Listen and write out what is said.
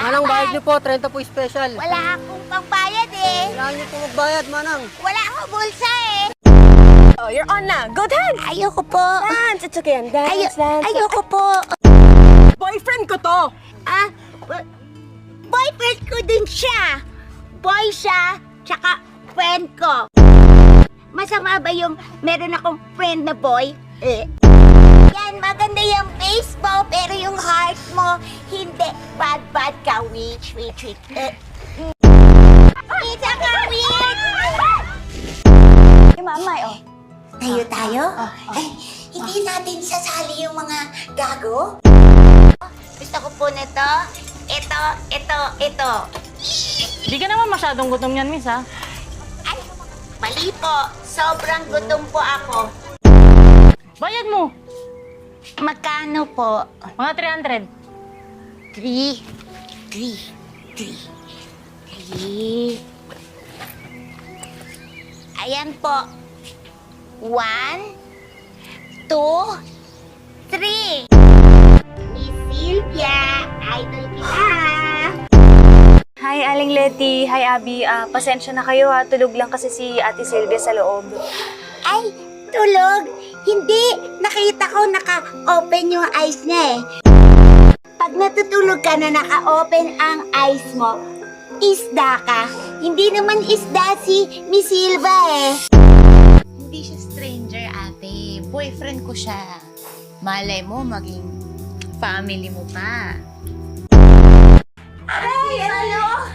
Manang, bayad niyo po, 30 po special. Wala akong pangbayad eh. Kailangan niyo po magbayad, Manang. Wala akong bulsa eh. Oh, you're on na. Go dance! Ayoko po. Dance! It's okay. Dance, dance. Ayoko po. Boyfriend ko to! Ah, boyfriend ko din siya. Boy siya, tsaka friend ko. Masama ba yung meron akong friend na boy? Yan, maganda yung face mo, pero yung heart mo, hindi. Bad ka, witch. Isa ka, witch! Hey, mamay, oh. Tayo? Ay, hindi natin sasali yung mga gago. Gusto ko po nito. Ito. Di ka naman masyadong gutom yan, miss, ha? Ay, mali po. Sobrang gutom po ako. Bayad mo. Magkano po? Mga 300. 3. Ayan po. 1, 2, 3. Miss Sylvia, idol kita. Hi, Aling Letty. Hi, Abby. Pasensya na kayo ha. Tulog lang kasi si Ate Sylvia sa loob. Ay, tulog. Hindi. Nakita ko naka-open yung eyes niya eh. Pag natutulog ka na naka-open ang eyes mo, isda ka. Hindi naman isda si Miss Silva eh. Hindi siya stranger, ate. Boyfriend ko siya. Malay mo, maging family mo pa. Ay, ano?